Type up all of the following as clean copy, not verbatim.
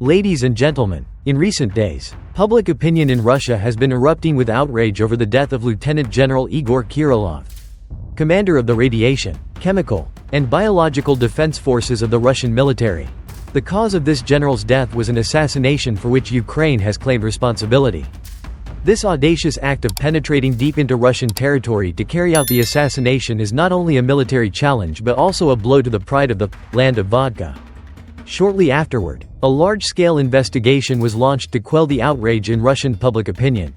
Ladies and gentlemen, in recent days, public opinion in Russia has been erupting with outrage over the death of Lieutenant General Igor Kirillov, commander of the radiation, chemical, and biological defense forces of the Russian military. The cause of this general's death was an assassination for which Ukraine has claimed responsibility. This audacious act of penetrating deep into Russian territory to carry out the assassination is not only a military challenge but also a blow to the pride of the land of vodka. Shortly afterward, a large-scale investigation was launched to quell the outrage in Russian public opinion.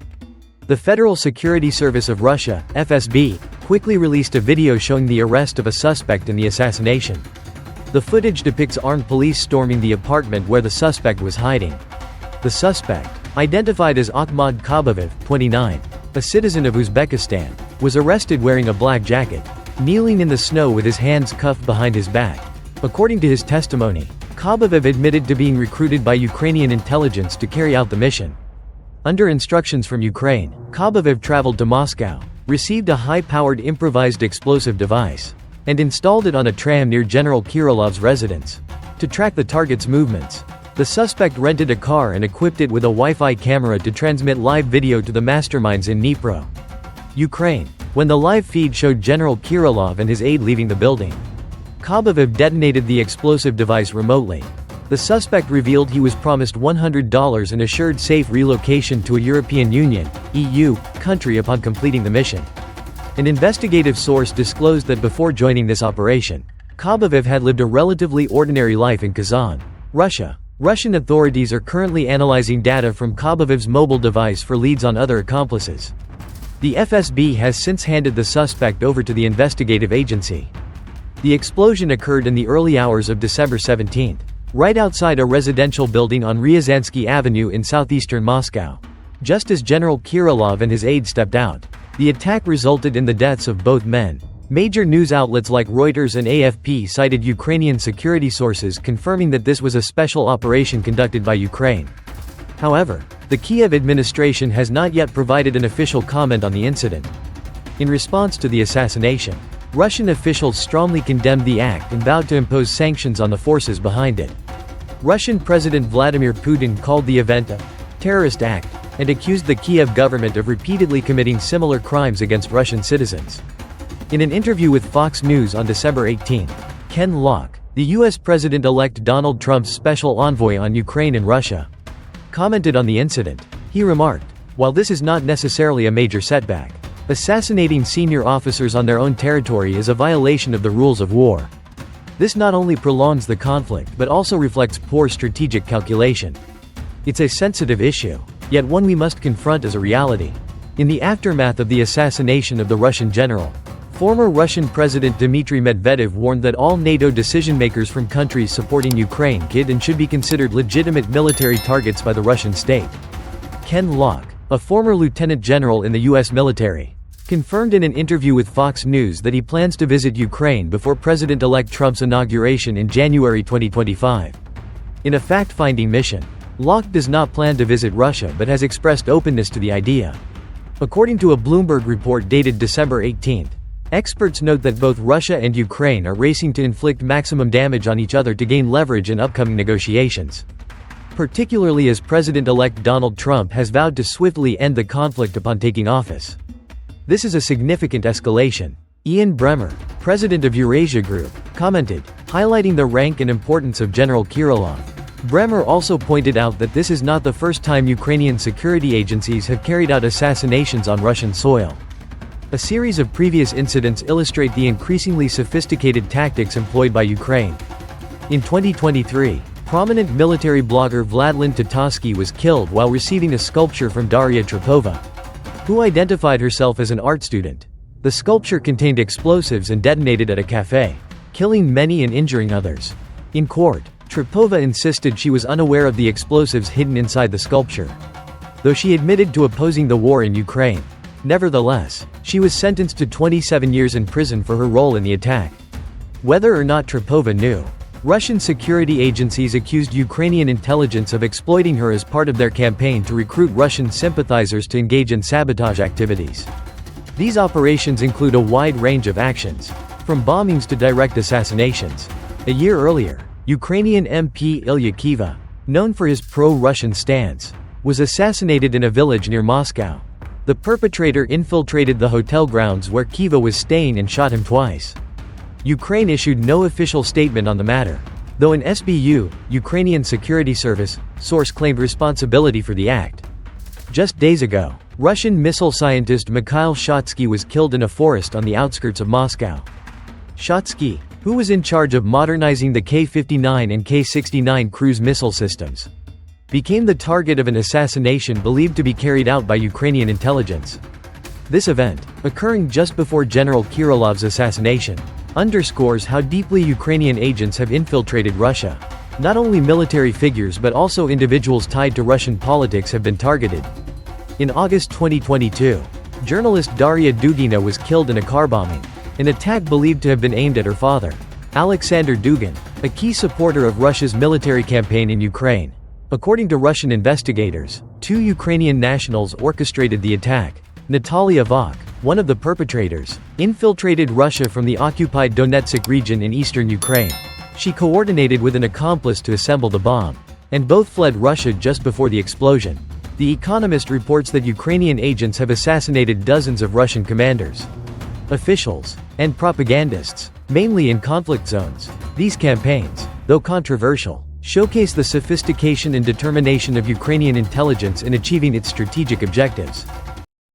The Federal Security Service of Russia, FSB, quickly released a video showing the arrest of a suspect in the assassination. The footage depicts armed police storming the apartment where the suspect was hiding. The suspect, identified as Akhmad Kabayev, 29, a citizen of Uzbekistan, was arrested wearing a black jacket, kneeling in the snow with his hands cuffed behind his back. According to his testimony, Kabayev admitted to being recruited by Ukrainian intelligence to carry out the mission. Under instructions from Ukraine, Kabayev traveled to Moscow, received a high-powered improvised explosive device, and installed it on a tram near General Kirillov's residence. To track the target's movements, the suspect rented a car and equipped it with a Wi-Fi camera to transmit live video to the masterminds in Dnipro, Ukraine. When the live feed showed General Kirillov and his aide leaving the building, Kabayev detonated the explosive device remotely. The suspect revealed he was promised $100 and assured safe relocation to a European Union (EU) country upon completing the mission. An investigative source disclosed that before joining this operation, Kabayev had lived a relatively ordinary life in Kazan, Russia. Russian authorities are currently analyzing data from Kabayev's mobile device for leads on other accomplices. The FSB has since handed the suspect over to the investigative agency. The explosion occurred in the early hours of December 17, right outside a residential building on Ryazansky Avenue in southeastern Moscow. Just as General Kirillov and his aide stepped out, the attack resulted in the deaths of both men. Major news outlets like Reuters and AFP cited Ukrainian security sources confirming that this was a special operation conducted by Ukraine. However, the Kiev administration has not yet provided an official comment on the incident. In response to the assassination, Russian officials strongly condemned the act and vowed to impose sanctions on the forces behind it. Russian President Vladimir Putin called the event a terrorist act and accused the Kiev government of repeatedly committing similar crimes against Russian citizens. In an interview with Fox News on December 18, Ken Locke, the U.S. President-elect Donald Trump's special envoy on Ukraine and Russia, commented on the incident. He remarked, "While this is not necessarily a major setback, assassinating senior officers on their own territory is a violation of the rules of war. This not only prolongs the conflict but also reflects poor strategic calculation. It's a sensitive issue, yet one we must confront as a reality." In the aftermath of the assassination of the Russian general, former Russian President Dmitry Medvedev warned that all NATO decision-makers from countries supporting Ukraine could and should be considered legitimate military targets by the Russian state. Ken Locke, a former lieutenant general in the U.S. military, confirmed in an interview with Fox News that he plans to visit Ukraine before President-elect Trump's inauguration in January 2025. In a fact-finding mission, Locke does not plan to visit Russia but has expressed openness to the idea. According to a Bloomberg report dated December 18, experts note that both Russia and Ukraine are racing to inflict maximum damage on each other to gain leverage in upcoming negotiations, particularly as President-elect Donald Trump has vowed to swiftly end the conflict upon taking office. This is a significant escalation, Ian Bremmer, president of Eurasia Group, commented, highlighting the rank and importance of General Kirillov. Bremmer also pointed out that this is not the first time Ukrainian security agencies have carried out assassinations on Russian soil. A series of previous incidents illustrate the increasingly sophisticated tactics employed by Ukraine. In 2023, prominent military blogger Vladlen Tatarsky was killed while receiving a sculpture from Daria Trepova, who identified herself as an art student. The sculpture contained explosives and detonated at a cafe, killing many and injuring others. In court, Trepova insisted she was unaware of the explosives hidden inside the sculpture, though she admitted to opposing the war in Ukraine. Nevertheless, she was sentenced to 27 years in prison for her role in the attack. Whether or not Trepova knew, Russian security agencies accused Ukrainian intelligence of exploiting her as part of their campaign to recruit Russian sympathizers to engage in sabotage activities. These operations include a wide range of actions, from bombings to direct assassinations. A year earlier, Ukrainian MP Ilya Kiva, known for his pro-Russian stance, was assassinated in a village near Moscow. The perpetrator infiltrated the hotel grounds where Kiva was staying and shot him twice. Ukraine issued no official statement on the matter, though an SBU, Ukrainian Security Service, source claimed responsibility for the act. Just days ago, Russian missile scientist Mikhail Shotsky was killed in a forest on the outskirts of Moscow. Shotsky, who was in charge of modernizing the K-59 and K-69 cruise missile systems, became the target of an assassination believed to be carried out by Ukrainian intelligence. This event, occurring just before General Kirillov's assassination, underscores how deeply Ukrainian agents have infiltrated Russia. Not only military figures but also individuals tied to Russian politics have been targeted. In August 2022, journalist Daria Dugina was killed in a car bombing, an attack believed to have been aimed at her father, Alexander Dugin, a key supporter of Russia's military campaign in Ukraine. According to Russian investigators, 2 Ukrainian nationals orchestrated the attack. Natalia Vok, one of the perpetrators, infiltrated Russia from the occupied Donetsk region in eastern Ukraine. She coordinated with an accomplice to assemble the bomb, and both fled Russia just before the explosion. The Economist reports that Ukrainian agents have assassinated dozens of Russian commanders, officials, and propagandists, mainly in conflict zones. These campaigns, though controversial, showcase the sophistication and determination of Ukrainian intelligence in achieving its strategic objectives.